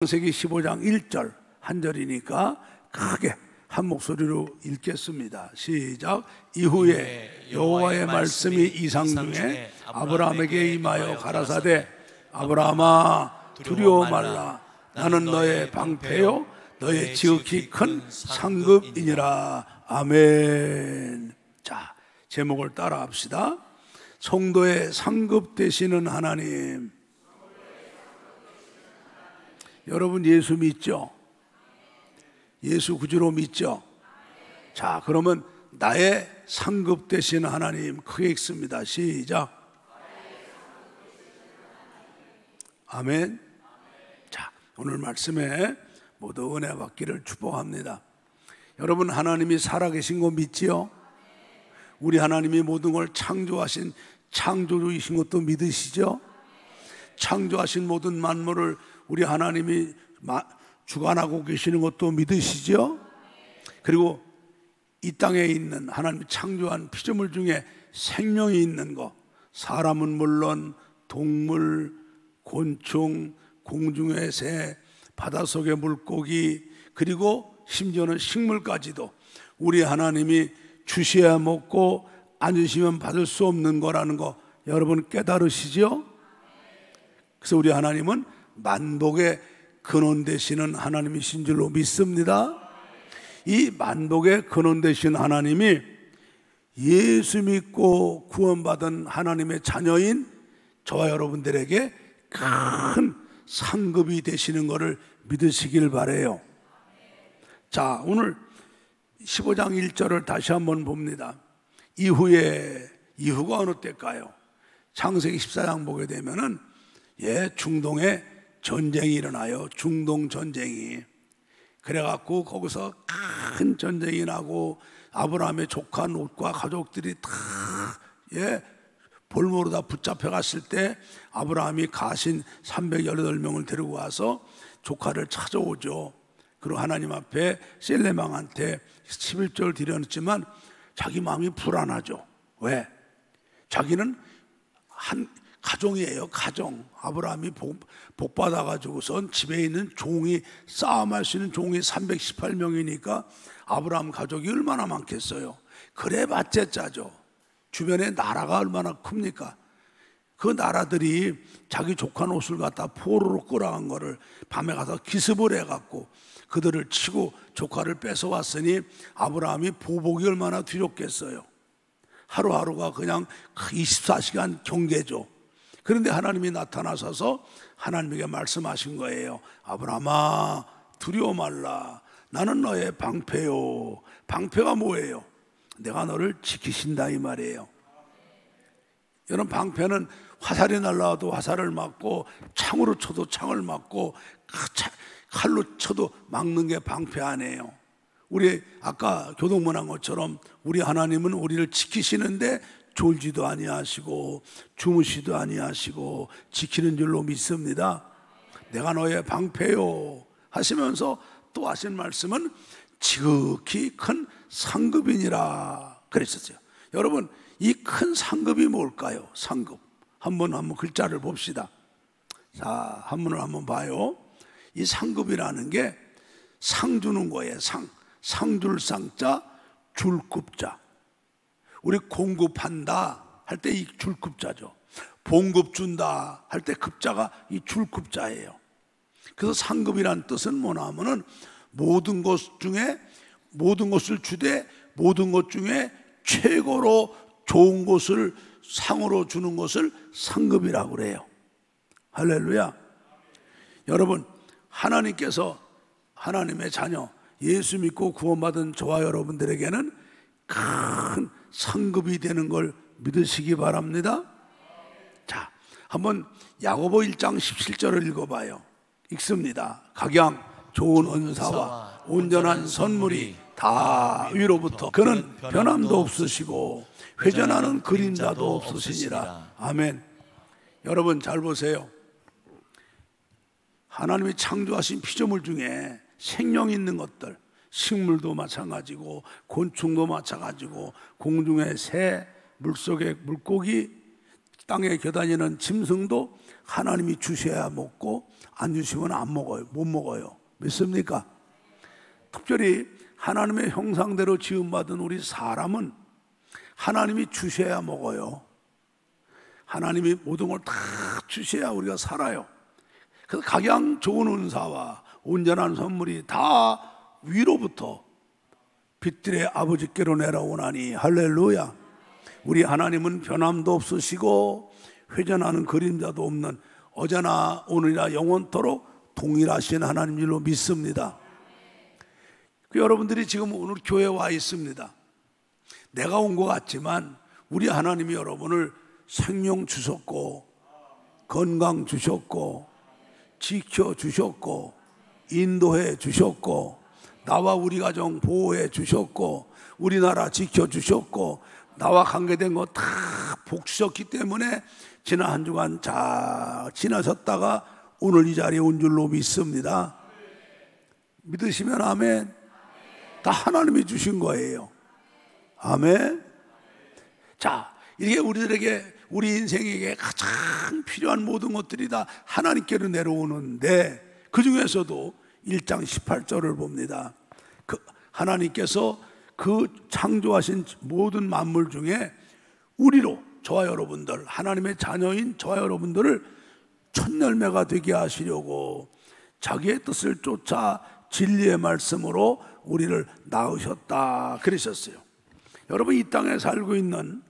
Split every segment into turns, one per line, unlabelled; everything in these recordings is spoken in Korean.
창세기 15장 1절 한 절이니까 크게 한 목소리로 읽겠습니다. 시작. 이후에 여호와의 말씀이 이상 중에 아브라함에게 임하여 가라사대 아브라함아 두려워 말라. 나는 너의 방패요 너의 지극히 큰 상급이니라. 아멘. 자, 제목을 따라 합시다. 성도의 상급 되시는 하나님. 여러분 예수 믿죠? 예수 구주로 믿죠? 자, 그러면 나의 상급 되신 하나님 크게 읽습니다. 시작. 아멘. 자, 오늘 말씀에 모두 은혜 받기를 축복합니다. 여러분 하나님이 살아계신 거 믿지요? 우리 하나님이 모든 걸 창조하신 창조주이신 것도 믿으시죠? 창조하신 모든 만물을 우리 하나님이 주관하고 계시는 것도 믿으시죠? 그리고 이 땅에 있는 하나님이 창조한 피조물 중에 생명이 있는 것, 사람은 물론 동물, 곤충, 공중의 새, 바닷속의 물고기, 그리고 심지어는 식물까지도 우리 하나님이 주셔야 먹고 안 주시면 받을 수 없는 거라는 거 여러분 깨달으시죠? 그래서 우리 하나님은 만복의 근원 되시는 하나님이신 줄로 믿습니다. 이 만복의 근원 되신 하나님이 예수 믿고 구원받은 하나님의 자녀인 저와 여러분들에게 큰 상급이 되시는 것을 믿으시길 바라요. 자, 오늘 15장 1절을 다시 한번 봅니다. 이후가 어느 때일까요? 창세기 14장 보게 되면은 중동에 전쟁이 일어나요. 중동 전쟁이. 그래갖고 거기서 큰 전쟁이 나고 아브라함의 조카 롯과 가족들이 다 볼모로 다 붙잡혀 갔을 때 아브라함이 가신 318명을 데리고 와서 조카를 찾아오죠. 그리고 하나님 앞에 셀레망한테 11조를 드렸지만 자기 마음이 불안하죠. 왜? 자기는 한 가정이에요. 가정. 아브라함이 복 받아가지고선 집에 있는 종이 싸움할 수 있는 종이 318명이니까 아브라함 가족이 얼마나 많겠어요. 그래 봤자 짜죠. 주변에 나라가 얼마나 큽니까? 그 나라들이 자기 조카 옷을 갖다 포로로 끌어간 거를 밤에 가서 기습을 해갖고 그들을 치고 조카를 뺏어왔으니 아브라함이 보복이 얼마나 두렵겠어요. 하루하루가 그냥 24시간 경계죠. 그런데 하나님이 나타나셔서 하나님에게 말씀하신 거예요. 아브라함아 두려워 말라. 나는 너의 방패요. 방패가 뭐예요? 내가 너를 지키신다 이 말이에요. 여러분 방패는 화살이 날라와도 화살을 막고 창으로 쳐도 창을 막고 칼로 쳐도 막는 게 방패 아니에요. 우리 아까 교동문한 것처럼 우리 하나님은 우리를 지키시는데 졸지도 아니하시고 주무시도 아니하시고 지키는 줄로 믿습니다. 내가 너의 방패요 하시면서 또 하신 말씀은 지극히 큰 상급이니라 그랬었어요. 여러분 이 큰 상급이 뭘까요? 상급 한번 글자를 봅시다. 자, 한문을 한번 봐요. 이 상급이라는 게 상 주는 거예요. 상줄 상자 줄급자. 우리 공급한다 할 때 이 줄급자죠. 봉급 준다 할 때 급자가 이 줄급자예요. 그래서 상급이란 뜻은 뭐냐 하면은 모든 것 것을 주되 모든 것 중에 최고로 좋은 것을 상으로 주는 것을 상급이라고 그래요. 할렐루야. 여러분 하나님께서 하나님의 자녀 예수 믿고 구원받은 저와 여러분들에게는 큰 상급이 되는 걸 믿으시기 바랍니다. 자, 한번 야고보 1장 17절을 읽어봐요. 읽습니다. 각양 좋은 은사와 온전한 선물이 다 위로부터 그는 변함도 없으시고 회전하는 그림자도 없으시니라. 아멘. 여러분 잘 보세요. 하나님이 창조하신 피조물 중에 생명 있는 것들, 식물도 마찬가지고 곤충도 마찬가지고 공중의 새, 물속의 물고기 땅에 겨다니는 짐승도 하나님이 주셔야 먹고 안 주시면 안 먹어요. 못 먹어요. 믿습니까? 특별히 하나님의 형상대로 지음받은 우리 사람은 하나님이 주셔야 먹어요. 하나님이 모든 걸 다 주셔야 우리가 살아요. 그래서 각양 좋은 은사와 온전한 선물이 다 위로부터 빛들의 아버지께로 내려오나니 할렐루야. 우리 하나님은 변함도 없으시고 회전하는 그림자도 없는 어제나 오늘이나 영원토록 동일하신 하나님일로 믿습니다. 여러분들이 지금 오늘 교회에 와 있습니다. 내가 온 것 같지만 우리 하나님이 여러분을 생명 주셨고 건강 주셨고 지켜주셨고 인도해 주셨고 나와 우리 가정 보호해 주셨고 우리나라 지켜주셨고 나와 관계된 거 다 복 주셨기 때문에 지난 한 주간 잘 지나셨다가 오늘 이 자리에 온 줄로 믿습니다. 믿으시면 아멘. 다 하나님이 주신 거예요. 아멘. 자, 이게 우리들에게 우리 인생에게 가장 필요한 모든 것들이 다 하나님께로 내려오는데 그 중에서도 1장 18절을 봅니다. 하나님께서 그 창조하신 모든 만물 중에 우리로 저와 여러분들 하나님의 자녀인 저와 여러분들을 첫 열매가 되게 하시려고 자기의 뜻을 쫓아 진리의 말씀으로 우리를 낳으셨다 그러셨어요. 여러분 이 땅에 살고 있는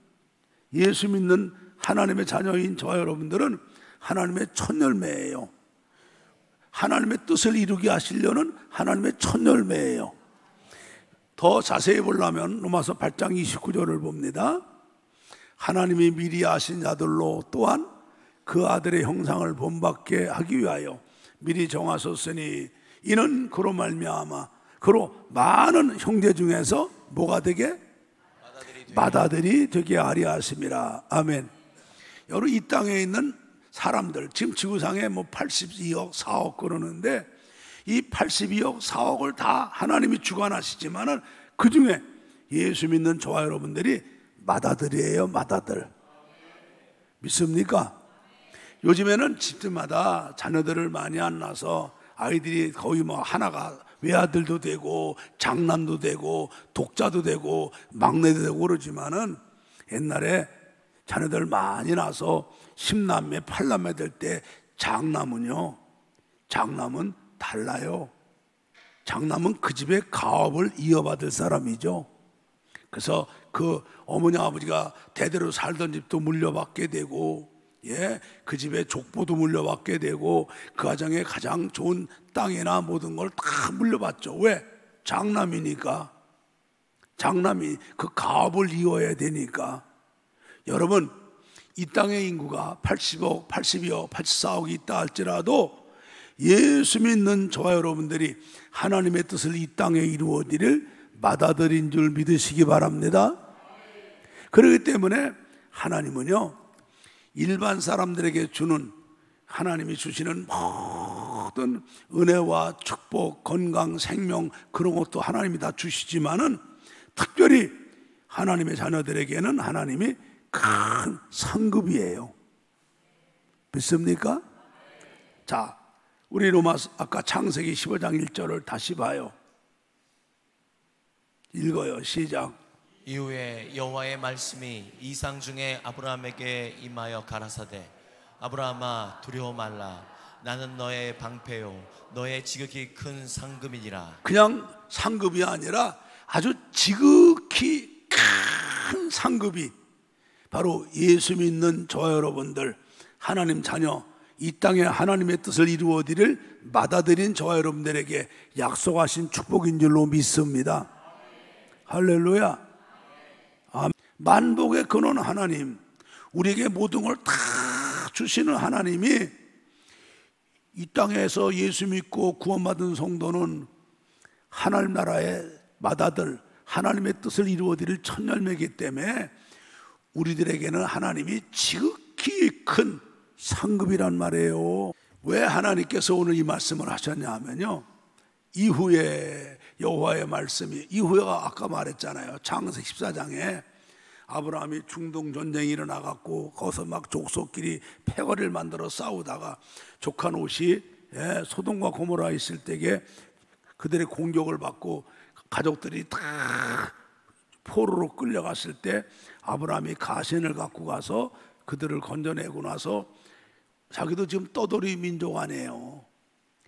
예수 믿는 하나님의 자녀인 저와 여러분들은 하나님의 첫 열매예요. 하나님의 뜻을 이루게 하시려는 하나님의 첫 열매예요. 더 자세히 보려면 로마서 8장 29절을 봅니다. 하나님이 미리 아신 자들로 또한 그 아들의 형상을 본받게 하기 위하여 미리 정하셨으니 이는 그로 말미암아 그로 많은 형제 중에서 뭐가 되게? 맏아들이 되게 하려 하심이라. 아멘. 여러분 이 땅에 있는 사람들 지금 지구상에 뭐 82억 4억 그러는데 이 82억 4억을 다 하나님이 주관하시지만은 그 중에 예수 믿는 저와 여러분들이 맏아들이에요. 맏아들. 믿습니까? 요즘에는 집들마다 자녀들을 많이 안 낳아서 아이들이 거의 뭐 하나가 외아들도 되고 장남도 되고 독자도 되고 막내도 되고 그러지만은 옛날에 자녀들 많이 낳아서 10남매 8남매 될 때 장남은요, 장남은 달라요. 장남은 그 집의 가업을 이어받을 사람이죠. 그래서 그 어머니 아버지가 대대로 살던 집도 물려받게 되고, 예, 그 집의 족보도 물려받게 되고, 그 가정의 가장 좋은 땅이나 모든 걸 다 물려받죠. 왜? 장남이니까. 장남이 그 가업을 이어야 되니까. 여러분, 이 땅의 인구가 80억, 82억, 84억이 있다 할지라도 예수 믿는 저와 여러분들이 하나님의 뜻을 이 땅에 이루어지를 맏아들인 줄 믿으시기 바랍니다. 그렇기 때문에 하나님은요, 일반 사람들에게 주는 하나님이 주시는 모든 은혜와 축복, 건강, 생명 그런 것도 하나님이 다 주시지만은 특별히 하나님의 자녀들에게는 하나님이 큰 상급이에요. 믿습니까? 자, 우리 로마서 아까 창세기 15장 1절을 다시 봐요. 읽어요. 시작.
이후에 여호와의 말씀이 이상 중에 아브라함에게 임하여 가라사대 아브라함아 두려워 말라 나는 너의 방패요 너의 지극히 큰 상급이니라.
그냥 상급이 아니라 아주 지극히 큰 상급이 바로 예수 믿는 저와 여러분들 하나님 자녀 이 땅에 하나님의 뜻을 이루어드릴 맏아들인 저와 여러분들에게 약속하신 축복인 줄로 믿습니다. 할렐루야. 만복의 근원 하나님, 우리에게 모든 걸 다 주시는 하나님이 이 땅에서 예수 믿고 구원받은 성도는 하나님 나라의 맏아들, 하나님의 뜻을 이루어드릴 첫 열매이기 때문에 우리들에게는 하나님이 지극히 큰 상급이란 말이에요. 왜 하나님께서 오늘 이 말씀을 하셨냐 하면요, 이후에 여호와의 말씀이, 이후에가 아까 말했잖아요. 창세기 14장에 아브라함이 중동 전쟁이 일어나갖고 거기서 막 족속끼리 패거리를 만들어 싸우다가 조카 롯이 소돔과 고모라 있을 때에 그들의 공격을 받고 가족들이 다 포로로 끌려갔을 때 아브라함이 가신을 갖고 가서 그들을 건져내고 나서 자기도 지금 떠돌이 민족 아니에요.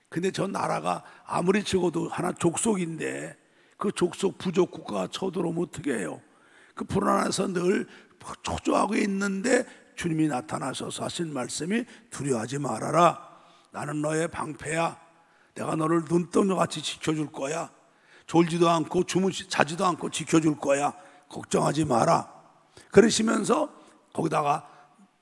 근데 저 나라가 아무리 적어도 하나 족속인데 그 족속 부족 국가가 쳐들어오면 어떻게 해요? 그 불안해서 늘 초조하고 있는데 주님이 나타나셔서 하신 말씀이 두려워하지 말아라. 나는 너의 방패야. 내가 너를 눈동자같이 지켜줄 거야. 졸지도 않고 자지도 않고 지켜줄 거야. 걱정하지 마라. 그러시면서 거기다가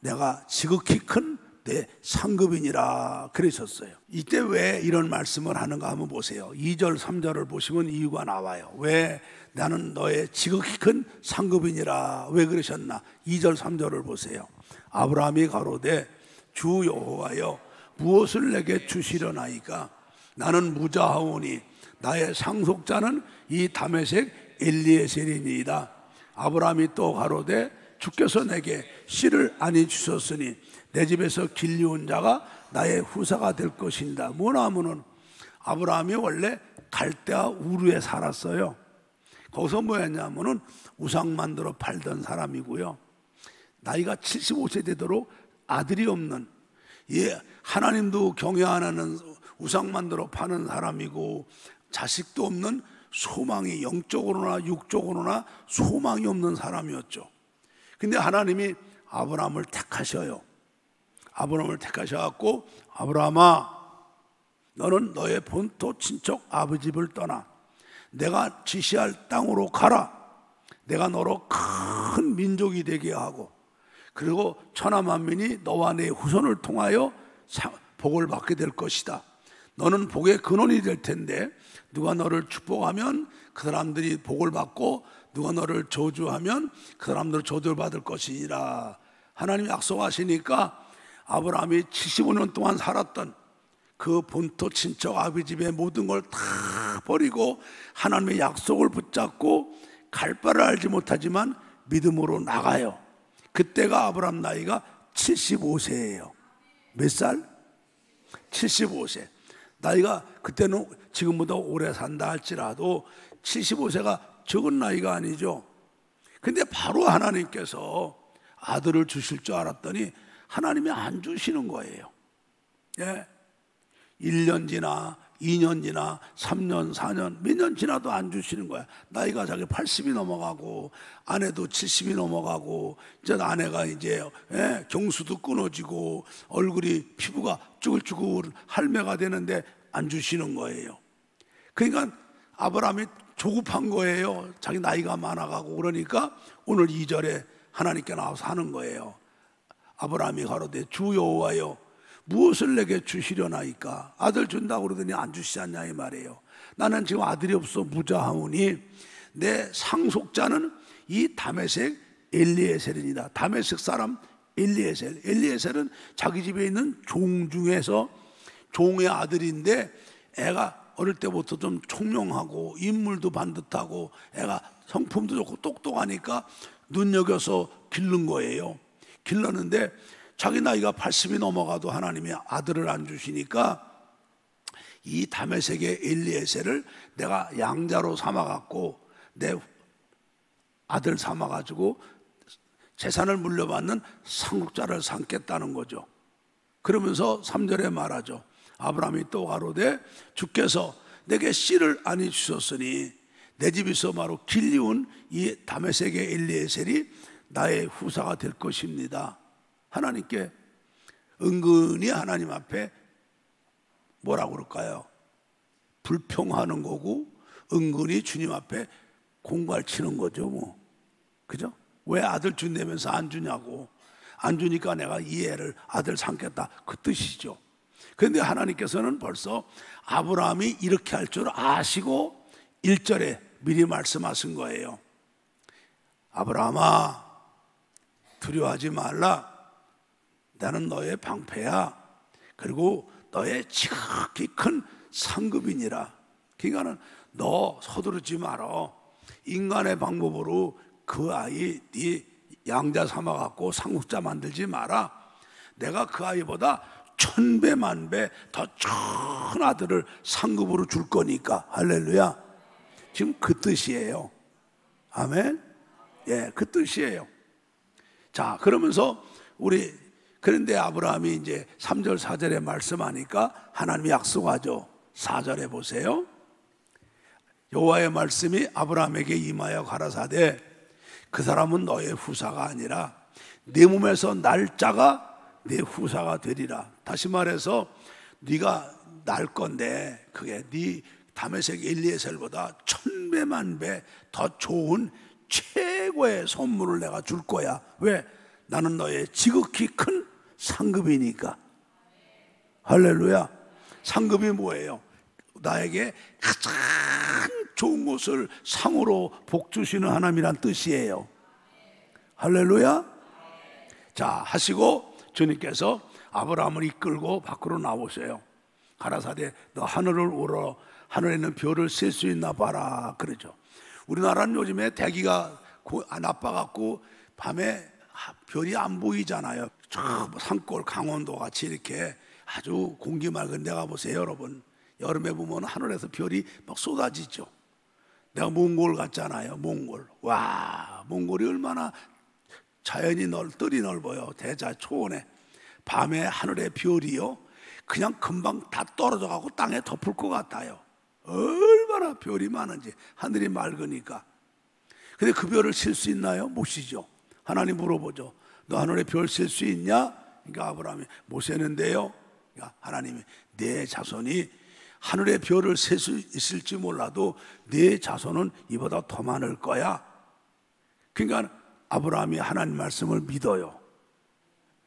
내가 지극히 큰 내 상급이니라 그러셨어요. 이때 왜 이런 말씀을 하는가 한번 보세요. 2절 3절을 보시면 이유가 나와요. 왜 나는 너의 지극히 큰 상급이니라 왜 그러셨나. 2절 3절을 보세요. 아브라함이 가로되 주 여호와여 무엇을 내게 주시려나이까. 나는 무자하오니 나의 상속자는 이 다메섹 엘리에셀이니이다. 아브라함이 또 가로되 주께서 내게 씨를 아니 주셨으니 내 집에서 길리온 자가 나의 후사가 될 것인다. 뭐냐면은 아브라함이 원래 갈대아 우르에 살았어요. 거기서 뭐였냐면은 우상 만들어 팔던 사람이고요. 나이가 75세 되도록 아들이 없는, 하나님도 경외 안 하는 우상 만들어 파는 사람이고 자식도 없는 소망이, 영적으로나 육적으로나 소망이 없는 사람이었죠. 근데 하나님이 아브라함을 택하셔요. 아브라함을 택하셔갖고 아브라함아 너는 너의 본토 친척 아버지 집을 떠나 내가 지시할 땅으로 가라. 내가 너로 큰 민족이 되게 하고 그리고 천하만민이 너와 내 후손을 통하여 복을 받게 될 것이다. 너는 복의 근원이 될 텐데 누가 너를 축복하면 그 사람들이 복을 받고 누가 너를 저주하면 그 사람들은 저주를 받을 것이니라. 하나님이 약속하시니까 아브라함이 75년 동안 살았던 그 본토 친척 아비 집의 모든 걸 다 버리고 하나님의 약속을 붙잡고 갈 바를 알지 못하지만 믿음으로 나가요. 그때가 아브라함 나이가 75세예요. 몇 살? 75세. 나이가 그때는 지금보다 오래 산다 할지라도 75세가 적은 나이가 아니죠. 근데 바로 하나님께서 아들을 주실 줄 알았더니 하나님이 안 주시는 거예요. 1년 지나 2년 지나 3년 4년 몇 년 지나도 안 주시는 거야. 나이가 자기 80이 넘어가고 아내도 70이 넘어가고 이제 아내가 이제 경수도 끊어지고 얼굴이 피부가 쭈글쭈글 할매가 되는데 안 주시는 거예요. 그러니까 아브라함이 조급한 거예요. 자기 나이가 많아가고 그러니까 오늘 2절에 하나님께 나와서 하는 거예요. 아브라함이 가로되 주 여호와여 무엇을 내게 주시려나이까. 아들 준다고 그러더니 안 주시지 않냐 이 말이에요. 나는 지금 아들이 없어 무자하오니 내 상속자는 이 다메섹 엘리에셀이니라. 다메섹 사람 엘리에셀. 엘리에셀은 자기 집에 있는 종 중에서 종의 아들인데 애가 어릴 때부터 좀 총명하고 인물도 반듯하고 애가 성품도 좋고 똑똑하니까 눈여겨서 기른 거예요. 길렀는데 자기 나이가 80이 넘어가도 하나님이 아들을 안 주시니까 이 다메섹의 엘리에셀을 내가 양자로 삼아갖고 내 아들 삼아가지고 재산을 물려받는 상속자를 삼겠다는 거죠. 그러면서 3절에 말하죠. 아브라함이 또 가로되 주께서 내게 씨를 아니 주셨으니 내 집에서 바로 길리온 이 다메섹의 엘리에셀이 나의 후사가 될 것입니다. 하나님께 은근히 하나님 앞에 뭐라고 그럴까요? 불평하는 거고 은근히 주님 앞에 공갈 치는 거죠. 뭐 그죠? 왜 아들 준다면서 안 주냐고. 안 주니까 내가 이 애를 아들 삼겠다 그 뜻이죠. 그런데 하나님께서는 벌써 아브라함이 이렇게 할 줄 아시고 1절에 미리 말씀하신 거예요. 아브라함아 두려워하지 말라. 나는 너의 방패야. 그리고 너의 지극히 큰 상급이니라. 그러니까는 너 서두르지 말어. 인간의 방법으로 그 아이 네 양자 삼아 갖고 상속자 만들지 마라. 내가 그 아이보다 1000배 만배 더 좋은 아들을 상급으로 줄 거니까. 할렐루야. 지금 그 뜻이에요. 아멘. 예, 그 뜻이에요. 자, 그러면서 그런데 아브라함이 이제 3절 4절에 말씀하니까 하나님이 약속하죠. 4절에 보세요. 여호와의 말씀이 아브라함에게 임하여 가라사대 그 사람은 너의 후사가 아니라 네 몸에서 날 자가 네 후사가 되리라. 다시 말해서 네가 날 건데 그게 네 다메섹 엘리에셀보다 1000배 만배 더 좋은 최고의 선물을 내가 줄 거야. 왜? 나는 너의 지극히 큰 상급이니까. 할렐루야. 상급이 뭐예요? 나에게 가장 좋은 것을 상으로 복 주시는 하나님이란 뜻이에요. 할렐루야. 자, 하시고 주님께서 아브라함을 이끌고 밖으로 나오세요. 가라사대 너 하늘을 우러 하늘에 있는 별을 셀 수 있나 봐라 그러죠. 우리나라는 요즘에 대기가 나빠갖고 밤에 별이 안 보이잖아요. 저 산골 강원도 같이 이렇게 아주 공기 맑은 데 가보세요. 여러분 여름에 보면 하늘에서 별이 막 쏟아지죠. 내가 몽골 갔잖아요. 몽골. 와, 몽골이 얼마나 자연이 뜰이 넓어요. 대자 초원에. 밤에 하늘의 별이요 그냥 금방 다 떨어져 가고 땅에 덮을 것 같아요. 얼마나 별이 많은지. 하늘이 맑으니까. 근데 그 별을 셀 수 있나요? 못 세죠. 하나님 물어보죠. 너 하늘에 별 셀 수 있냐? 그러니까 아브라함이 못 세는데요. 그러니까 하나님이 내 자손이 하늘의 별을 셀 수 있을지 몰라도 내 자손은 이보다 더 많을 거야. 그러니까 아브라함이 하나님 말씀을 믿어요.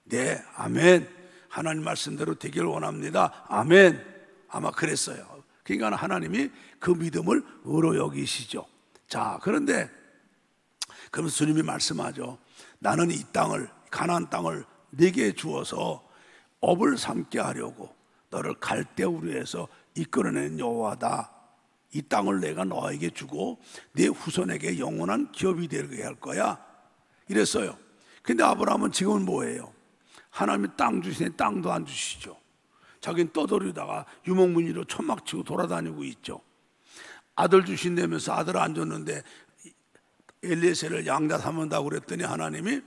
네, 아멘. 하나님 말씀대로 되기를 원합니다. 아멘. 아마 그랬어요. 그러니까 하나님이 그 믿음을 의로 여기시죠. 자, 그런데 그러면서 주님이 말씀하죠. 나는 이 땅을, 가나안 땅을 네게 주어서 업을 삼게 하려고 너를 갈대우르에서 이끌어낸 여호와다. 이 땅을 내가 너에게 주고 네 후손에게 영원한 기업이 되게 할 거야. 이랬어요. 근데 아브라함은 지금은 뭐예요? 하나님이 땅 주시니 땅도 안 주시죠. 자기는 떠돌이다가 유목민이로 천막치고 돌아다니고 있죠. 아들 주신다면서 아들 안 줬는데 엘리에셀을 양자 삼는다고 그랬더니 하나님이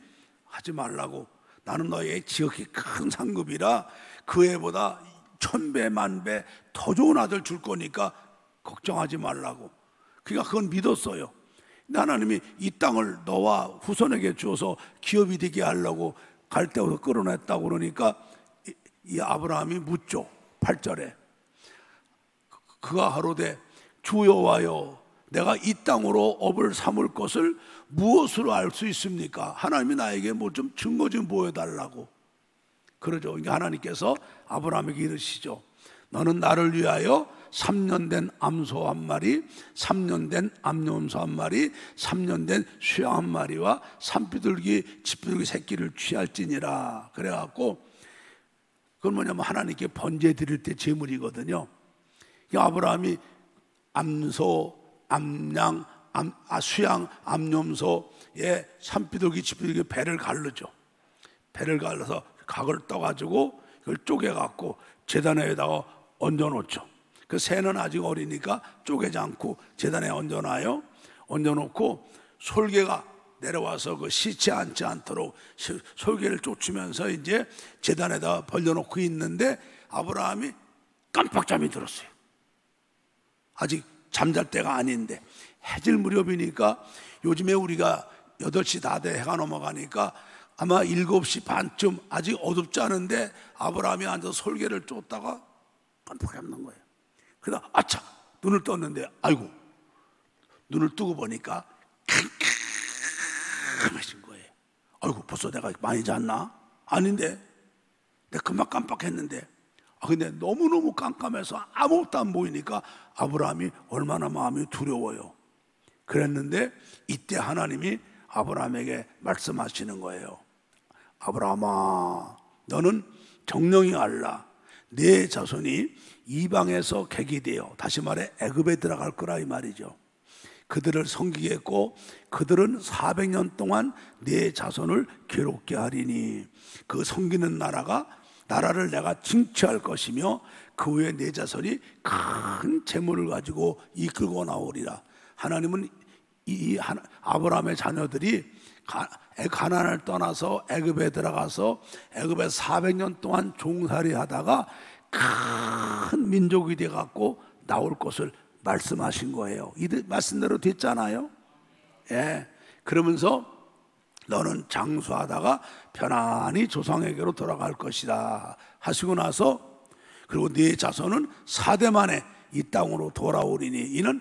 하지 말라고. 나는 너의 지극히 큰 상급이라 그 애보다 1000배 만배 더 좋은 아들 줄 거니까 걱정하지 말라고. 그러니까 그건 믿었어요. 근데 하나님이 이 땅을 너와 후손에게 주어서 기업이 되게 하려고 갈대우에서 끌어냈다고 그러니까 이 아브라함이 묻죠. 8절에 그가 하로되 주 여호와여 내가 이 땅으로 업을 삼을 것을 무엇으로 알 수 있습니까? 하나님이 나에게 뭐 좀 증거 좀 보여달라고 그러죠. 그러니까 하나님께서 아브라함에게 이르시죠. 너는 나를 위하여 3년 된 암소 한 마리, 3년 된 암염소 한 마리, 3년 된 수양 한 마리와 산비둘기, 집비둘기 새끼를 취할지니라. 그래갖고 그건 뭐냐면 하나님께 번제 드릴 때 제물이거든요. 아브라함이 암소, 암양, 수양, 암염소에 산비둘기, 집비둘기 배를 가르죠. 배를 갈라서 각을 떠가지고 그걸 쪼개갖고 제단에다가 얹어놓죠. 그 새는 아직 어리니까 쪼개지 않고 제단에 얹어놔요. 얹어놓고 솔개가 내려와서 그 시치 않지 않도록 솔개를 쫓으면서 이제 제단에다 벌려놓고 있는데 아브라함이 깜빡잠이 들었어요. 아직 잠잘 때가 아닌데 해질 무렵이니까 요즘에 우리가 8시 다 돼 해가 넘어가니까 아마 7시 반쯤 아직 어둡지 않은데 아브라함이 앉아서 솔개를 쫓다가 깜빡잡는 거예요. 그러다 아차 눈을 떴는데 아이고 눈을 뜨고 보니까 깜깜해진 거예요. 아이고 벌써 내가 많이 잤나? 아닌데 내가 금방 깜빡했는데 근데 너무너무 깜깜해서 아무것도 안 보이니까 아브라함이 얼마나 마음이 두려워요. 그랬는데 이때 하나님이 아브라함에게 말씀하시는 거예요. 아브라함아 너는 정령이 알라. 내 자손이 이방에서 객이 되어 다시 말해 애굽에 들어갈 거라 이 말이죠. 그들을 섬기겠고 그들은 400년 동안 내 자손을 괴롭게 하리니 그 섬기는 나라를 내가 징치할 것이며 그 후에 내 자손이 큰 재물을 가지고 이끌고 나오리라. 하나님은 아브라함의 자녀들이 가나안을 떠나서 애굽에 들어가서 애굽에 400년 동안 종살이 하다가 큰 민족이 돼갖고 나올 것을 말씀하신 거예요. 이 말씀대로 됐잖아요. 예. 그러면서 너는 장수하다가 편안히 조상에게로 돌아갈 것이다 하시고 나서, 그리고 네 자손은 4대 만에 이 땅으로 돌아오리니, 이는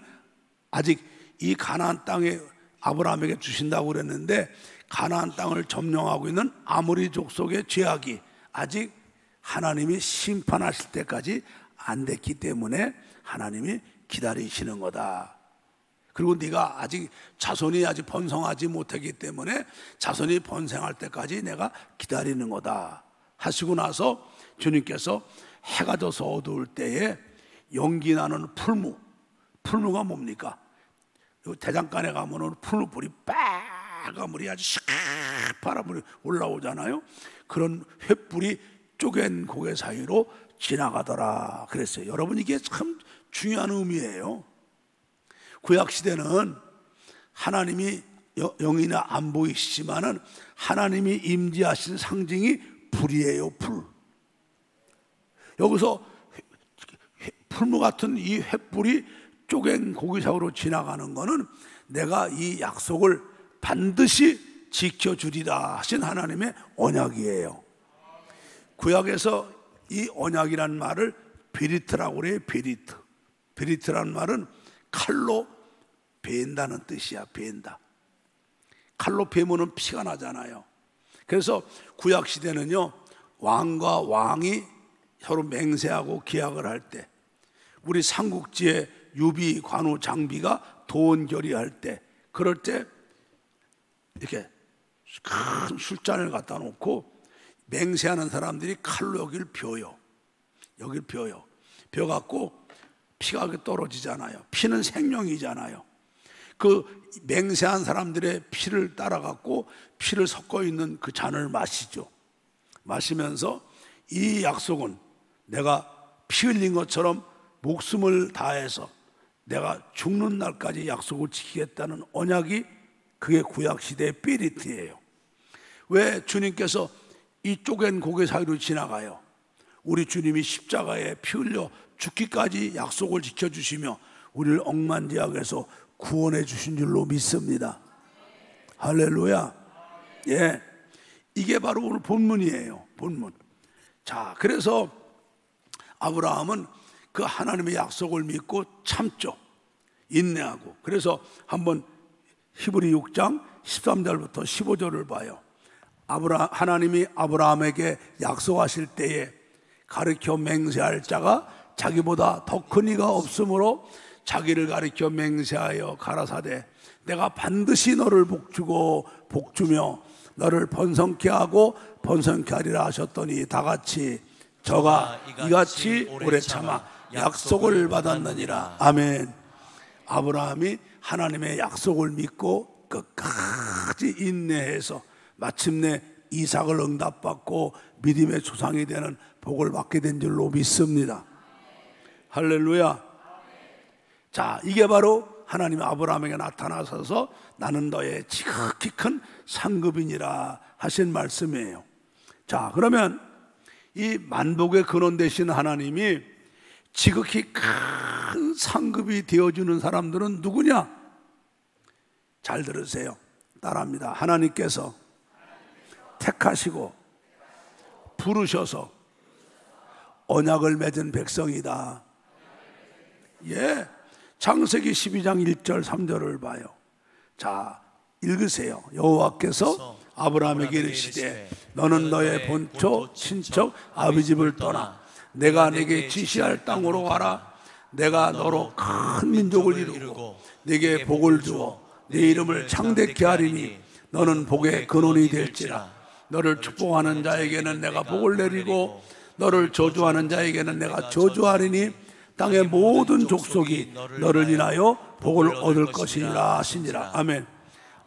아직 이 가나안 땅에 아브라함에게 주신다고 그랬는데 가나안 땅을 점령하고 있는 아모리 족속의 죄악이 아직 하나님이 심판하실 때까지 안 됐기 때문에 하나님이 기다리시는 거다. 그리고 네가 아직 자손이 아직 번성하지 못하기 때문에 자손이 번성할 때까지 내가 기다리는 거다 하시고 나서 주님께서 해가 져서 어두울 때에 연기 나는 풀무가 뭡니까? 대장간에 가면은 풀무불이 빨간 물이 아주 시커파란 물이 올라오잖아요. 그런 횃불이 쪼갠 고개 사이로 지나가더라 그랬어요. 여러분, 이게 참 중요한 의미예요. 구약시대는 하나님이 영이나 안 보이시지만은 하나님이 임재하신 상징이 불이에요. 불. 여기서 풀무 같은 이 횃불이 쪼갠 고기사으로 지나가는 거는 내가 이 약속을 반드시 지켜주리라 하신 하나님의 언약이에요. 구약에서 이 언약이라는 말을 베리트라고 그래요. 베리트라는 말은 칼로 베인다는 뜻이야. 베인다. 칼로 베면은 피가 나잖아요. 그래서 구약시대는요, 왕과 왕이 서로 맹세하고 계약을 할 때, 우리 삼국지의 유비, 관우, 장비가 도원결의할 때, 그럴 때 이렇게 큰 술잔을 갖다 놓고 맹세하는 사람들이 칼로 여기를 벼요. 여기를 벼요. 벼갖고 피가 떨어지잖아요. 피는 생명이잖아요. 그 맹세한 사람들의 피를 따라갖고 피를 섞어 있는 그 잔을 마시죠. 마시면서 이 약속은 내가 피 흘린 것처럼 목숨을 다해서 내가 죽는 날까지 약속을 지키겠다는 언약이, 그게 구약시대의 베리트예요. 왜 주님께서 이 쪼갠 고개 사이로 지나가요? 우리 주님이 십자가에 피 흘려 죽기까지 약속을 지켜주시며 우리를 억만제약에서 구원해 주신 줄로 믿습니다. 할렐루야. 예, 이게 바로 오늘 본문이에요. 본문. 자, 그래서 아브라함은 그 하나님의 약속을 믿고 참죠. 인내하고. 그래서 한번 히브리 6장 13절부터 15절을 봐요. 하나님이 아브라함에게 약속하실 때에 가르쳐 맹세할 자가 자기보다 더 큰 이가 없으므로 자기를 가르쳐 맹세하여 가라사대 내가 반드시 너를 복주고 복주며 너를 번성케 하고 번성케 하리라 하셨더니 다같이 저가 이같이 오래 참아 약속을 받았느니라. 아멘. 아브라함이 하나님의 약속을 믿고 끝까지 인내해서 마침내 이삭을 응답받고 믿음의 조상이 되는 복을 받게 된 줄로 믿습니다. 할렐루야. 자, 이게 바로 하나님이 아브라함에게 나타나셔서 나는 너의 지극히 큰 상급이니라 하신 말씀이에요. 자, 그러면 이 만복의 근원 되신 하나님이 지극히 큰 상급이 되어주는 사람들은 누구냐? 잘 들으세요. 따라합니다. 하나님께서 택하시고 부르셔서 언약을 맺은 백성이다. 예, 창세기 12장 1절 3절을 봐요. 자, 읽으세요. 여호와께서 아브라함에게 이르시되 너는 너의 본초 친척 아비 집을 떠나 내가 내게 지시할 땅으로 가라. 내가 너로 큰 민족을 이루고 내게 복을 주어 내 이름을 창대케 하리니 너는 복의 근원이 될지라. 너를 축복하는 자에게는 내가 복을 내리고 너를 저주하는 자에게는 내가 저주하리니 땅의 모든 족속이 너를 인하여 복을 얻을 것이니라 하시니라. 아멘.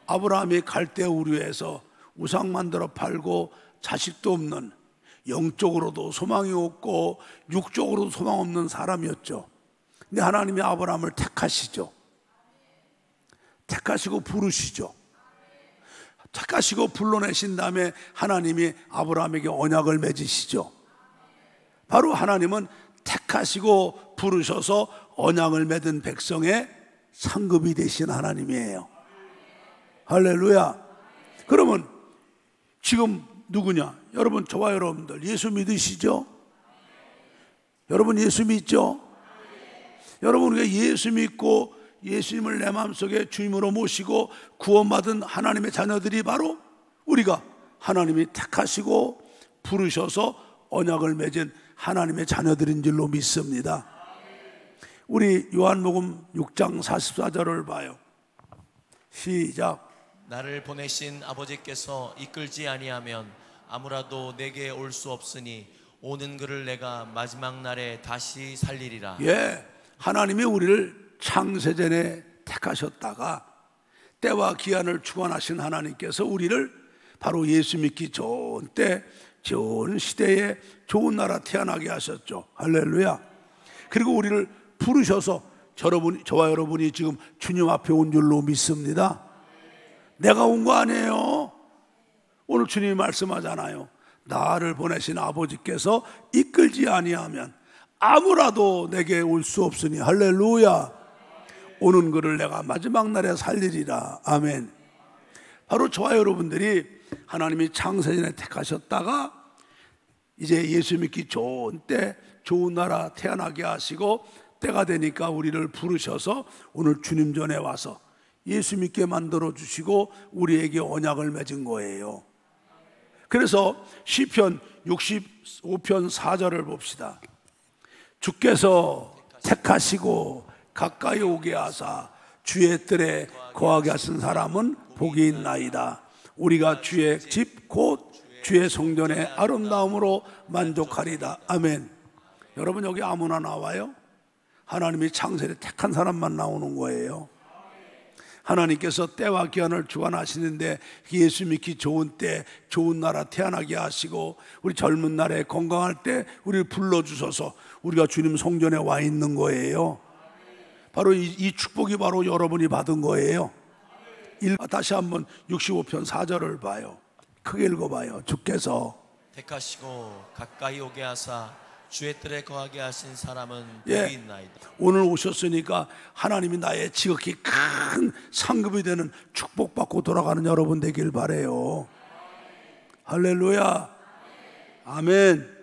아브라함이 갈대 우르에서 우상 만들어 팔고 자식도 없는, 영적으로도 소망이 없고 육적으로도 소망 없는 사람이었죠. 근데 하나님이 아브라함을 택하시죠. 택하시고 부르시죠. 택하시고 불러내신 다음에 하나님이 아브라함에게 언약을 맺으시죠. 바로 하나님은 택하시고 부르셔서 언약을 맺은 백성의 상급이 되신 하나님이에요. 할렐루야. 그러면 지금 누구냐? 여러분, 저와 여러분들 예수 믿으시죠? 여러분 예수 믿죠? 여러분, 우리가 예수 믿고 예수님을 내 마음속에 주님으로 모시고 구원받은 하나님의 자녀들이 바로 우리가 하나님이 택하시고 부르셔서 언약을 맺은 하나님의 자녀들인 줄로 믿습니다. 우리 요한복음 6장 44절을 봐요. 시작.
나를 보내신 아버지께서 이끌지 아니하면 아무라도 내게 올 수 없으니 오는 그를 내가 마지막 날에 다시 살리리라.
예, 하나님이 우리를 창세전에 택하셨다가 때와 기한을 주관하신 하나님께서 우리를 바로 예수 믿기 좋은 때, 좋은 시대에 좋은 나라 태어나게 하셨죠. 할렐루야. 그리고 우리를 부르셔서 저와 여러분이 지금 주님 앞에 온 줄로 믿습니다. 내가 온 거 아니에요. 오늘 주님이 말씀하잖아요. 나를 보내신 아버지께서 이끌지 아니하면 아무라도 내게 올 수 없으니. 할렐루야. 오는 그를 내가 마지막 날에 살리리라. 아멘. 바로 저와 여러분들이 하나님이 창세전에 택하셨다가 이제 예수 믿기 좋은 때, 좋은 나라 태어나게 하시고 때가 되니까 우리를 부르셔서 오늘 주님 전에 와서 예수 믿게 만들어 주시고 우리에게 언약을 맺은 거예요. 그래서 시편 65편 4절을 봅시다. 주께서 택하시고 가까이 오게 하사 주의 뜰에 거하게 하신 사람은 복이 있나이다. 우리가 주의 집 곧 주의 성전의 아름다움으로 만족하리다. 아멘. 여러분, 여기 아무나 나와요? 하나님이 창세에 택한 사람만 나오는 거예요. 하나님께서 때와 기한을 주관하시는데 예수 믿기 좋은 때, 좋은 나라 태어나게 하시고 우리 젊은 날에 건강할 때 우리를 불러주셔서 우리가 주님 성전에 와 있는 거예요. 바로 이 축복이 바로 여러분이 받은 거예요. 다시 한번 65편 4절을 봐요. 크게 읽어봐요. 주께서
택하시고 가까이 오게 하사 주의 뜰에 거하게 하신 사람은 복이 있나이다.
오늘 오셨으니까 하나님이 나의 지극히 큰 상급이 되는 축복받고 돌아가는 여러분 되길 바라요. 할렐루야. 아멘.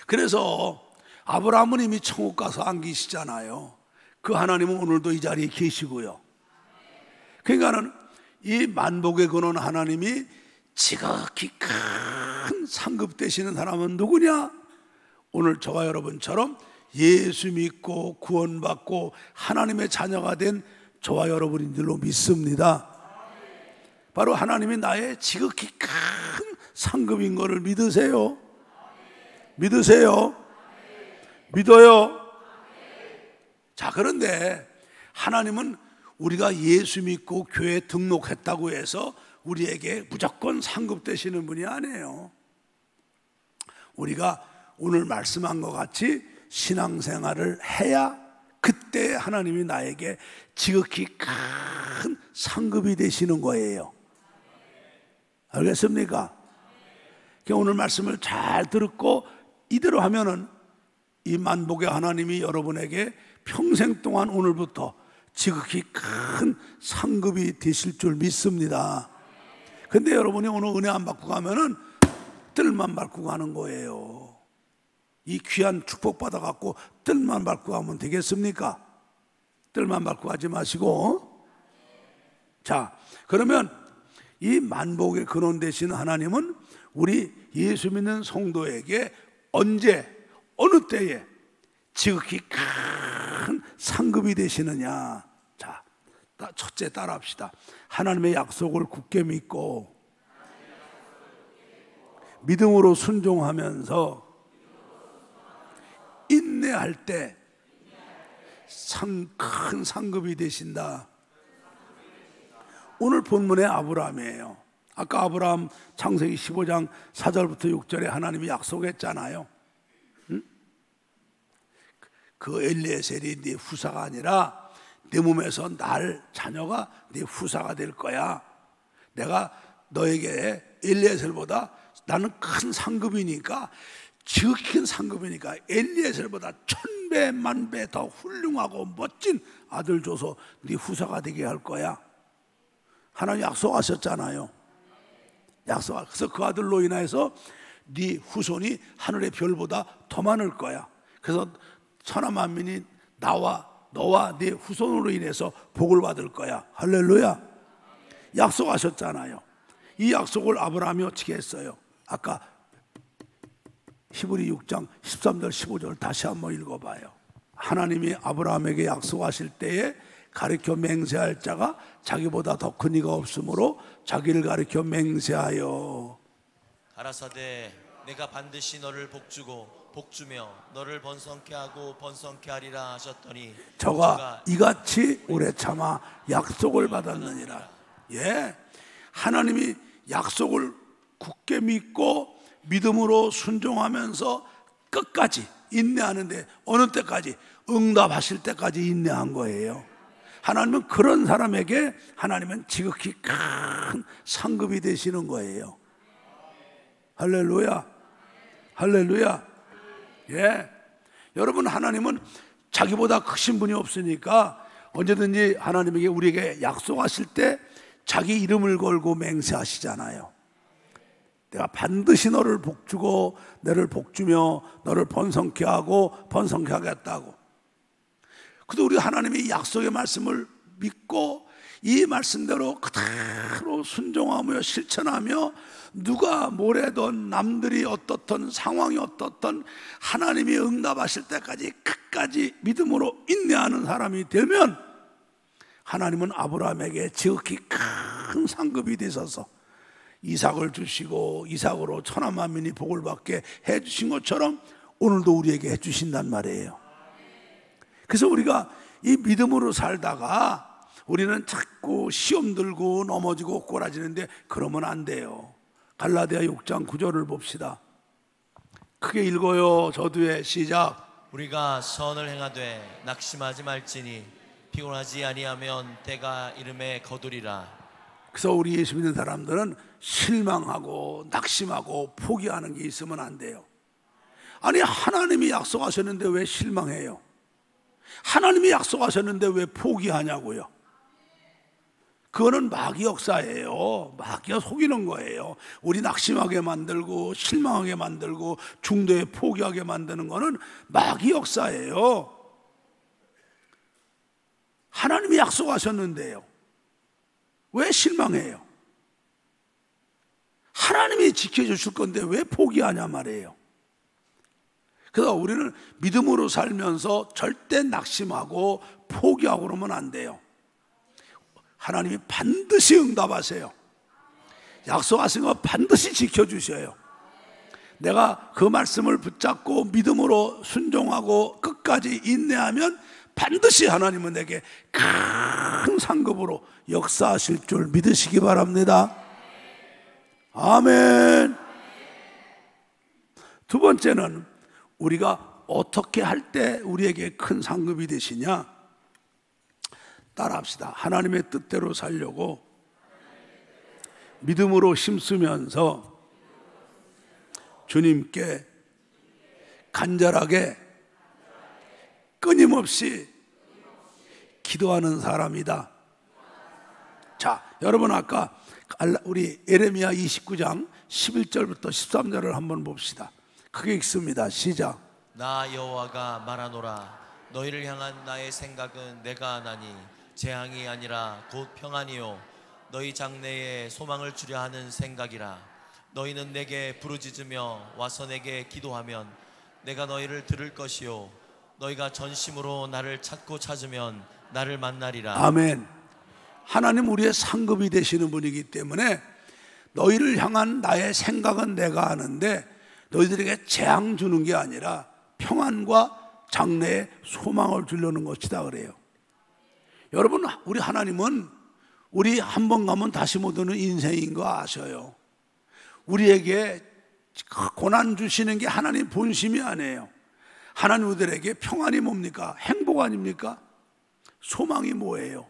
그래서 아브라함은 이미 천국 가서 안 계시잖아요. 그 하나님은 오늘도 이 자리에 계시고요. 그러니까는 이 만복의 근원 하나님이 지극히 큰 상급 되시는 사람은 누구냐? 오늘 저와 여러분처럼 예수 믿고 구원받고 하나님의 자녀가 된 저와 여러분인 줄로 믿습니다. 바로 하나님이 나의 지극히 큰 상급인 것을 믿으세요? 믿으세요? 믿어요? 자, 그런데 하나님은 우리가 예수 믿고 교회에 등록했다고 해서 우리에게 무조건 상급 되시는 분이 아니에요. 우리가 오늘 말씀한 것 같이 신앙생활을 해야 그때 하나님이 나에게 지극히 큰 상급이 되시는 거예요. 알겠습니까? 오늘 말씀을 잘 듣고 이대로 하면은 이 만복의 하나님이 여러분에게 평생 동안 오늘부터 지극히 큰 상급이 되실 줄 믿습니다. 근데 여러분이 오늘 은혜 안 받고 가면은 뜰만 밟고 가는 거예요. 이 귀한 축복 받아갖고 뜰만 밟고 가면 되겠습니까? 뜰만 밟고 가지 마시고. 자, 그러면 이 만복의 근원 되신 하나님은 우리 예수 믿는 성도에게 언제, 어느 때에 지극히 큰 상급이 되시느냐. 자, 첫째 따라합시다. 하나님의 약속을 굳게 믿고 믿음으로 순종하면서 인내할 때 큰 상급이 되신다. 오늘 본문의 아브라함이에요. 아까 아브라함 창세기 15장 4절부터 6절에 하나님이 약속했잖아요. 응? 그 엘리에셀이 네 후사가 아니라 내 몸에서 날 자녀가 네 후사가 될 거야. 내가 너에게 엘리에셀보다 나는 큰 상급이니까, 지극히 큰 상급이니까 엘리에셀보다 1000배 만배 더 훌륭하고 멋진 아들 줘서 네 후사가 되게 할 거야. 하나님 약속하셨잖아요. 그래서 그 아들로 인해서 네 후손이 하늘의 별보다 더 많을 거야. 그래서 천하 만민이 너와 네 후손으로 인해서 복을 받을 거야. 할렐루야. 약속하셨잖아요. 이 약속을 아브라함이 어떻게 했어요? 아까 히브리 6장 13절 15절 다시 한번 읽어봐요. 하나님이 아브라함에게 약속하실 때에 가르쳐 맹세할 자가 자기보다 더 큰 이가 없으므로 자기를 가르쳐 맹세하여
가라사대 내가 반드시 너를 복주고 복주며 너를 번성케 하고 번성케 하리라 하셨더니
저가 이같이 오래 참아 약속을 받았느니라. 예, 하나님이 약속을 굳게 믿고 믿음으로 순종하면서 끝까지 인내하는데, 어느 때까지? 응답하실 때까지 인내한 거예요. 하나님은 그런 사람에게 하나님은 지극히 큰 상급이 되시는 거예요. 할렐루야. 할렐루야. 예, 여러분, 하나님은 자기보다 크신 분이 없으니까 언제든지 하나님에게 우리에게 약속하실 때 자기 이름을 걸고 맹세하시잖아요. 내가 반드시 너를 복주고 너를 복주며 너를 번성케 하고 번성케 하겠다고. 그래도 우리 하나님의 약속의 말씀을 믿고 이 말씀대로 그대로 순종하며 실천하며, 누가 뭐래든 남들이 어떻든 상황이 어떻든 하나님이 응답하실 때까지 끝까지 믿음으로 인내하는 사람이 되면 하나님은 아브라함에게 지극히 큰 상급이 되셔서 이삭을 주시고 이삭으로 천하 만민이 복을 받게 해주신 것처럼 오늘도 우리에게 해주신단 말이에요. 그래서 우리가 이 믿음으로 살다가 우리는 자꾸 시험 들고 넘어지고 꼬라지는데 그러면 안 돼요. 갈라디아 6장 9절을 봅시다. 크게 읽어요. 저도의 시작.
우리가 선을 행하되 낙심하지 말지니 피곤하지 아니하면 때가 이름에 거두리라.
그래서 우리 예수 믿는 사람들은 실망하고 낙심하고 포기하는 게 있으면 안 돼요. 아니, 하나님이 약속하셨는데 왜 실망해요? 하나님이 약속하셨는데 왜 포기하냐고요? 그거는 마귀 역사예요. 마귀가 속이는 거예요. 우리 낙심하게 만들고 실망하게 만들고 중도에 포기하게 만드는 거는 마귀 역사예요. 하나님이 약속하셨는데요, 왜 실망해요? 하나님이 지켜주실 건데 왜 포기하냐 말이에요. 그래서 우리는 믿음으로 살면서 절대 낙심하고 포기하고 그러면 안 돼요. 하나님이 반드시 응답하세요. 약속하신 거 반드시 지켜주셔요. 내가 그 말씀을 붙잡고 믿음으로 순종하고 끝까지 인내하면 반드시 하나님은 내게 큰 상급으로 역사하실 줄 믿으시기 바랍니다. 아멘. 두 번째는 우리가 어떻게 할 때 우리에게 큰 상급이 되시냐? 따라합시다. 하나님의 뜻대로 살려고 믿음으로 힘쓰면서 주님께 간절하게 끊임없이 기도하는 사람이다. 자, 여러분, 아까 우리 예레미야 29장 11절부터 13절을 한번 봅시다. 크게 읽습니다. 시작.
나 여호와가 말하노라. 너희를 향한 나의 생각은 내가 하나니 재앙이 아니라 곧 평안이요 너희 장래에 소망을 주려 하는 생각이라. 너희는 내게 부르짖으며 와서 내게 기도하면 내가 너희를 들을 것이요 너희가 전심으로 나를 찾고 찾으면 나를 만나리라.
아멘. 하나님 우리의 상급이 되시는 분이기 때문에 너희를 향한 나의 생각은 내가 아는데 너희들에게 재앙 주는 게 아니라 평안과 장래에 소망을 주려는 것이다 그래요. 여러분, 우리 하나님은 우리 한 번 가면 다시 못 오는 인생인 거 아셔요. 우리에게 고난 주시는 게 하나님 본심이 아니에요. 하나님 우리들에게 평안이 뭡니까? 행복 아닙니까? 소망이 뭐예요?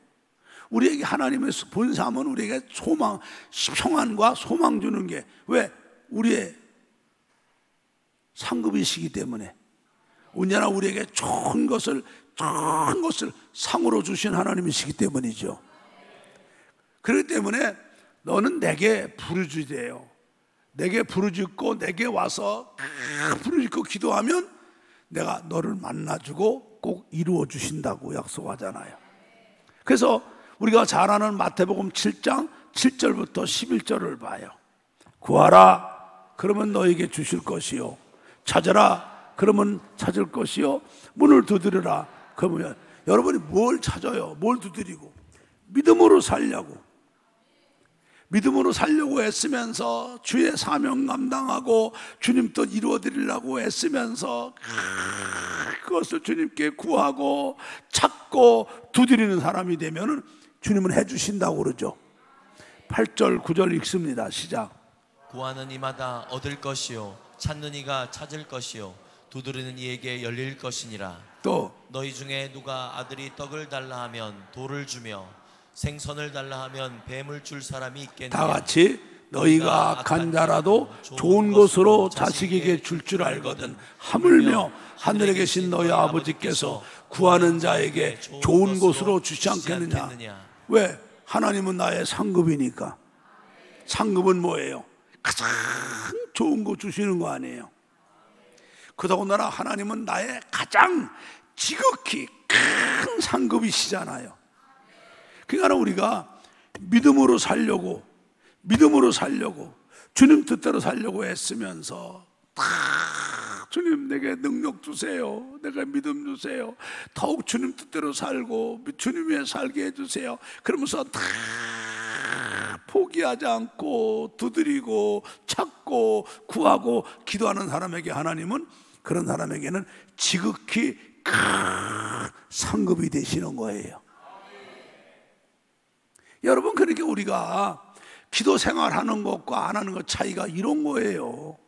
우리에게 하나님의 본삼은 우리에게 소망, 평안과 소망 주는 게, 왜? 우리의 상급이시기 때문에. 언제나 우리에게 좋은 것을 상으로 주신 하나님이시기 때문이죠. 그렇기 때문에 너는 내게 부르짖으래요. 내게 부르짖고 내게 와서 부르짖고 기도하면 내가 너를 만나주고 꼭 이루어 주신다고 약속하잖아요. 그래서 우리가 잘 아는 마태복음 7장 7절부터 11절을 봐요. 구하라 그러면 너에게 주실 것이요, 찾아라 그러면 찾을 것이요, 문을 두드려라 그러면. 여러분이 뭘 찾아요? 뭘 두드리고? 믿음으로 살려고. 믿음으로 살려고 애쓰면서 주의 사명 감당하고 주님 뜻 이루어드리려고 애쓰면서 그것을 주님께 구하고 찾고 두드리는 사람이 되면 주님은 해주신다고 그러죠. 8절 9절 읽습니다. 시작.
구하는 이마다 얻을 것이요, 찾는 이가 찾을 것이요, 두드리는 이에게 열릴 것이니라.
또
너희 중에 누가 아들이 떡을 달라 하면 돌을 주며 생선을 달라 하면 뱀을 줄 사람이 있겠느냐.
다 같이 너희가 악한 자라도 좋은 것으로 자식에게 줄 줄 알거든 하물며 하늘에 계신 너희 아버지께서 구하는 자에게 좋은 것으로 주지 않겠느냐. 왜? 하나님은 나의 상급이니까. 상급은 뭐예요? 가장 좋은 거 주시는 거 아니에요. 그더군다나 하나님은 나의 가장 지극히 큰 상급이시잖아요. 그러니까 우리가 믿음으로 살려고 주님 뜻대로 살려고 애쓰면서 주님 내게 능력 주세요, 내가 믿음 주세요, 더욱 주님 뜻대로 살고 주님 위해 살게 해주세요. 그러면서 다 포기하지 않고 두드리고 찾고 구하고 기도하는 사람에게 하나님은 그런 사람에게는 지극히 큰 상급이 되시는 거예요. 여러분, 그러니까 우리가 기도 생활하는 것과 안 하는 것 차이가 이런 거예요.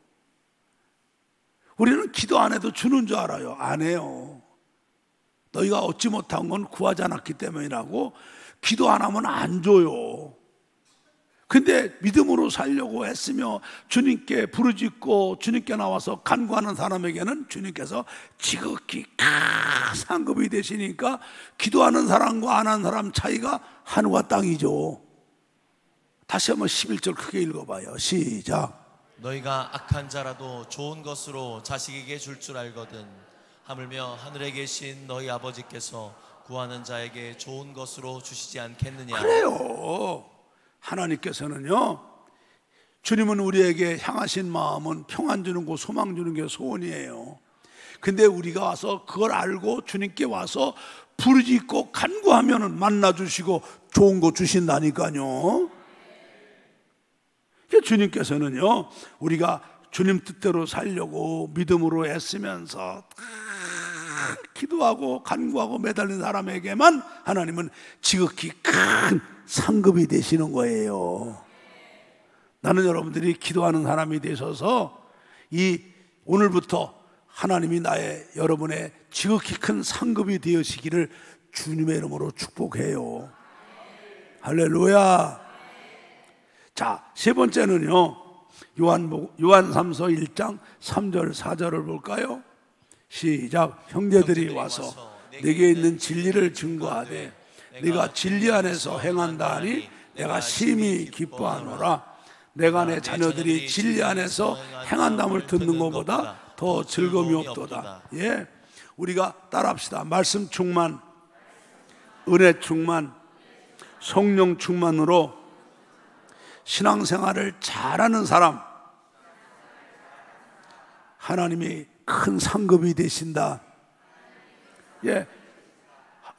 우리는 기도 안 해도 주는 줄 알아요. 안 해요. 너희가 얻지 못한 건 구하지 않았기 때문이라고. 기도 안 하면 안 줘요. 근데 믿음으로 살려고 했으며 주님께 부르짖고 주님께 나와서 간구하는 사람에게는 주님께서 지극히 큰 상급이 되시니까 기도하는 사람과 안 하는 사람 차이가 하늘과 땅이죠. 다시 한번 11절 크게 읽어봐요. 시작.
너희가 악한 자라도 좋은 것으로 자식에게 줄 줄 알거든 하물며 하늘에 계신 너희 아버지께서 구하는 자에게 좋은 것으로 주시지 않겠느냐.
그래요. 하나님께서는요, 주님은 우리에게 향하신 마음은 평안 주는 거, 소망 주는 게 소원이에요. 근데 우리가 와서 그걸 알고 주님께 와서 부르짖고 간구하면은 만나주시고 좋은 거 주신다니까요. 주님께서는요, 우리가 주님 뜻대로 살려고 믿음으로 애쓰면서 기도하고 간구하고 매달린 사람에게만 하나님은 지극히 큰 상급이 되시는 거예요. 나는 여러분들이 기도하는 사람이 되셔서 오늘부터 하나님이 여러분의 지극히 큰 상급이 되시기를 주님의 이름으로 축복해요. 할렐루야. 자, 세 번째는요, 요한삼서 1장 3절 4절을 볼까요? 시작. 형제들이 와서 내게 있는 진리를 증거하되 네가 진리 안에서 행한다 하니 내가 심히 기뻐하노라. 내가 내 자녀들이 진리 안에서 행한담을 듣는 것보다 더 즐거움이 없도다. 예, 우리가 따라합시다. 말씀 충만, 은혜 충만, 성령 충만으로 신앙생활을 잘하는 사람, 하나님이 큰 상급이 되신다. 예,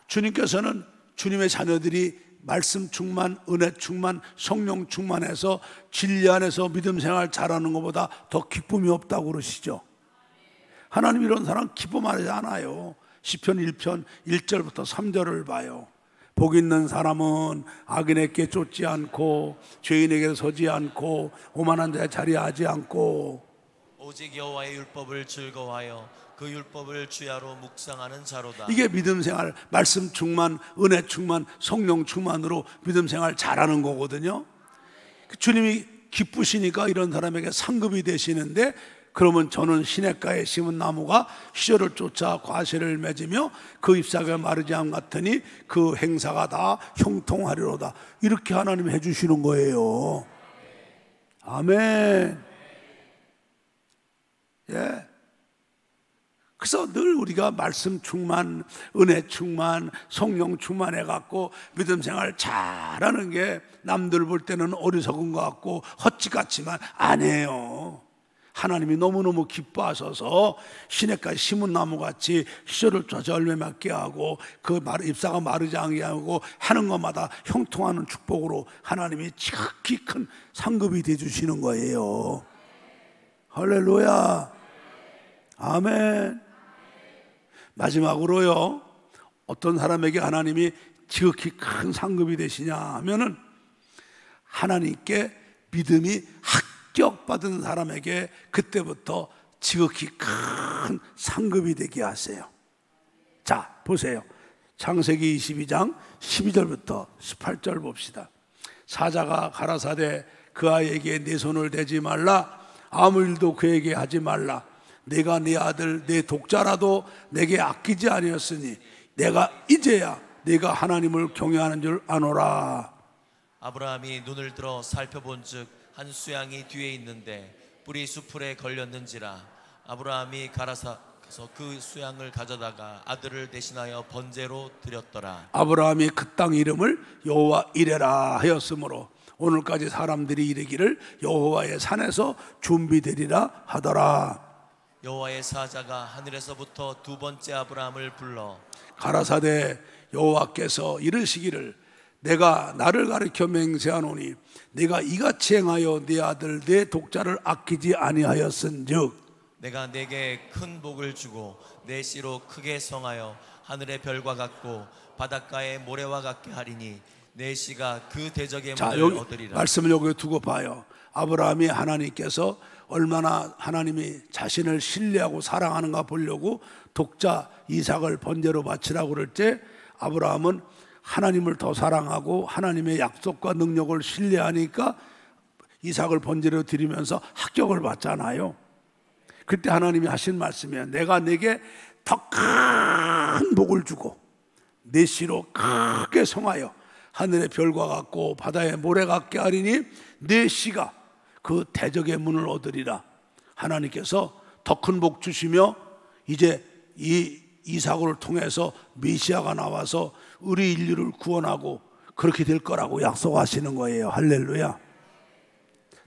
주님께서는 주님의 자녀들이 말씀 충만, 은혜 충만, 성령 충만해서 진리 안에서 믿음 생활 잘하는 것보다 더 기쁨이 없다고 그러시죠. 하나님 이런 사람 기뻐하지 않아요. 시편 1편 1절부터 3절을 봐요. 복 있는 사람은 악인에게 쫓지 않고 죄인에게 서지 않고 오만한 자에 자리하지 않고
오직 여호와의 율법을 즐거워하여 그 율법을 주야로 묵상하는 자로다.
이게 믿음 생활, 말씀 충만, 은혜 충만, 성령 충만으로 믿음 생활 잘하는 거거든요. 주님이 기쁘시니까 이런 사람에게 상급이 되시는데, 그러면 저는 시냇가에 심은 나무가 시절을 쫓아 과실을 맺으며 그 잎사귀가 마르지 않 같으니 그 행사가 다 형통하리로다. 이렇게 하나님이 해주시는 거예요. 아멘. 예. 그래서 늘 우리가 말씀 충만, 은혜 충만, 성령 충만해 갖고 믿음 생활 잘하는 게 남들 볼 때는 어리석은 것 같고 헛짓 같지만 아니에요. 하나님이 너무너무 기뻐하셔서 시냇가에 심은 나무같이 시절을 쫓아 열매 맺게 하고 그 잎사가 마르지 않게 하고 하는 것마다 형통하는 축복으로 하나님이 지극히 큰 상급이 되주시는 거예요. 할렐루야. 아멘. 마지막으로요, 어떤 사람에게 하나님이 지극히 큰 상급이 되시냐 하면은 하나님께 믿음이 합격받은 사람에게 그때부터 지극히 큰 상급이 되게 하세요. 자, 보세요. 창세기 22장 12절부터 18절 봅시다. 사자가 가라사대 그 아이에게 내 손을 대지 말라, 아무 일도 그에게 하지 말라. 내가 네 아들 내 독자라도 내게 아끼지 아니었으니 내가 이제야 내가 하나님을 경외하는 줄 아노라.
아브라함이 눈을 들어 살펴본즉 한 수양이 뒤에 있는데 뿔이 수풀에 걸렸는지라. 아브라함이 가라사서 그 수양을 가져다가 아들을 대신하여 번제로 드렸더라.
아브라함이 그 땅 이름을 여호와 이레라 하였으므로 오늘까지 사람들이 이르기를 여호와의 산에서 준비되리라 하더라.
여호와의 사자가 하늘에서부터 두 번째 아브라함을 불러
가라사대 여호와께서 이르시기를 내가 나를 가리켜 맹세하노니 내가 이같이 행하여 네 아들 네 독자를 아끼지 아니하였은즉
내가 내게 큰 복을 주고 내 씨로 크게 성하여 하늘의 별과 같고 바닷가의 모래와 같게 하리니 내 씨가 그 대적의 문을
여기
얻으리라.
말씀을 여기 두고 봐요. 아브라함이 하나님께서 얼마나 하나님이 자신을 신뢰하고 사랑하는가 보려고 독자 이삭을 번제로 바치라고 그럴 때 아브라함은 하나님을 더 사랑하고 하나님의 약속과 능력을 신뢰하니까 이삭을 번제로 드리면서 합격을 받잖아요. 그때 하나님이 하신 말씀이에요. 내가 내게 더 큰 복을 주고 내 씨로 크게 성하여 하늘의 별과 같고 바다의 모래 같게 하리니 내 씨가 그 대적의 문을 얻으리라. 하나님께서 더 큰 복 주시며 이제 이 이삭을 통해서 메시아가 나와서 우리 인류를 구원하고 그렇게 될 거라고 약속하시는 거예요. 할렐루야.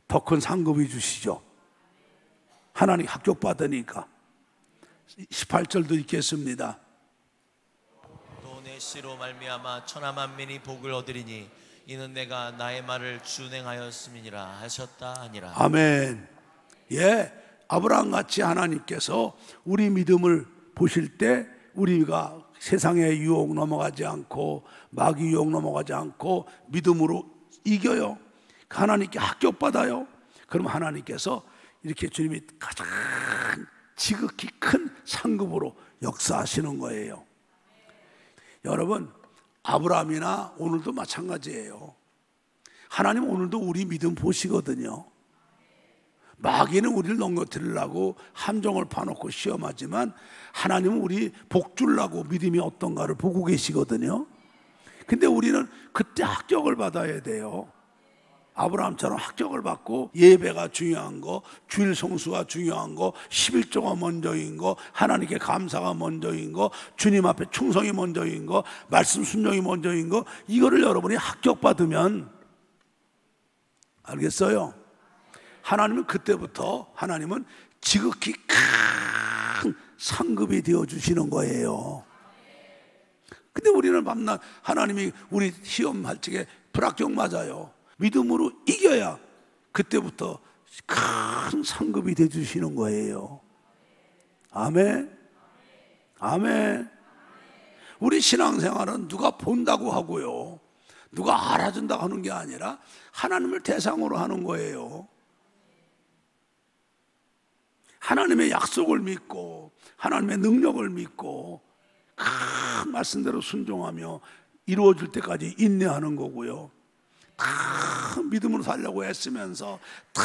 더 큰 상급이 주시죠. 하나님 합격받으니까. 18절도 읽겠습니다.
또 내 씨로 말미암아 천하 만민이 복을 얻으리니 이는 내가 나의 말을 준행하였음이니라 하셨다 아니라.
아멘. 예, 아브라함 같이 하나님께서 우리 믿음을 보실 때 우리가 세상의 유혹 넘어가지 않고 마귀 유혹 넘어가지 않고 믿음으로 이겨요. 하나님께 합격받아요. 그럼 하나님께서 이렇게 주님이 가장 지극히 큰 상급으로 역사하시는 거예요. 여러분, 아브라함이나 오늘도 마찬가지예요. 하나님 오늘도 우리 믿음 보시거든요. 마귀는 우리를 넘겨뜨리려고 함정을 파놓고 시험하지만 하나님은 우리 복 주려고 믿음이 어떤가를 보고 계시거든요. 근데 우리는 그때 합격을 받아야 돼요. 아브라함처럼 합격을 받고 예배가 중요한 거, 주일 성수가 중요한 거, 11조가 먼저인 거, 하나님께 감사가 먼저인 거, 주님 앞에 충성이 먼저인 거, 말씀 순종이 먼저인 거, 이거를 여러분이 합격받으면 알겠어요? 하나님은 그때부터 하나님은 지극히 큰 상급이 되어주시는 거예요. 근데 우리는 밤낮 하나님이 우리 시험할 적에 불합격 맞아요. 믿음으로 이겨야 그때부터 큰 상급이 되어주시는 거예요. 아멘. 아멘. 우리 신앙생활은 누가 본다고 하고요, 누가 알아준다고 하는 게 아니라 하나님을 대상으로 하는 거예요. 하나님의 약속을 믿고 하나님의 능력을 믿고 그 말씀대로 순종하며 이루어질 때까지 인내하는 거고요, 다 믿음으로 살려고 애쓰면서 다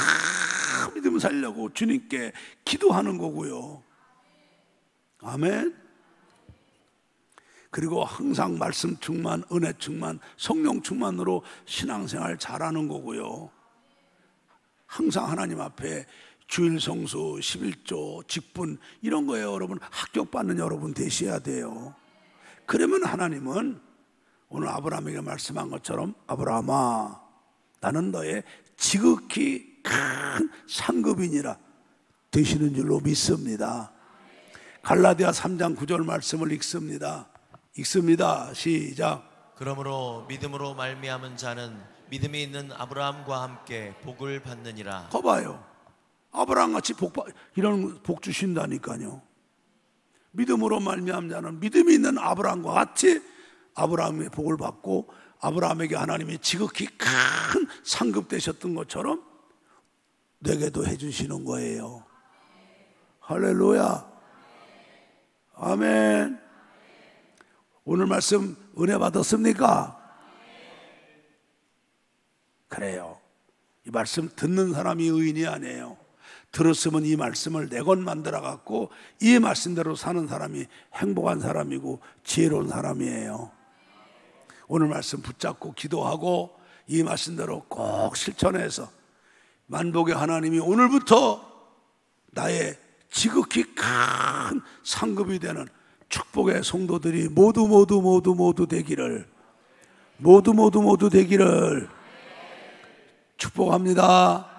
믿음으로 살려고 주님께 기도하는 거고요. 아멘. 그리고 항상 말씀 충만, 은혜 충만, 성령 충만으로 신앙생활 잘하는 거고요. 항상 하나님 앞에 주일 성수, 11조, 직분 이런 거에 여러분 합격받는 여러분 되셔야 돼요. 그러면 하나님은 오늘 아브라함에게 말씀한 것처럼 아브라함아, 나는 너의 지극히 큰 상급이니라 되시는 줄로 믿습니다. 갈라디아 3장 9절 말씀을 읽습니다. 시작.
그러므로 믿음으로 말미암은 자는 믿음이 있는 아브라함과 함께 복을 받느니라.
거봐요, 아브라함같이 이런 복 주신다니까요. 믿음으로 말미암은 자는 믿음이 있는 아브라함과 같이 아브라함의 복을 받고, 아브라함에게 하나님이 지극히 큰 상급 되셨던 것처럼 내게도 해주시는 거예요. 할렐루야. 아멘. 오늘 말씀 은혜 받았습니까? 그래요. 이 말씀 듣는 사람이 의인이 아니에요. 들었으면 이 말씀을 내 것 만들어 갖고 이 말씀대로 사는 사람이 행복한 사람이고 지혜로운 사람이에요. 오늘 말씀 붙잡고 기도하고 이 말씀대로 꼭 실천해서 만복의 하나님이 오늘부터 나의 지극히 큰 상급이 되는 축복의 성도들이 모두 되기를, 모두 되기를 축복합니다.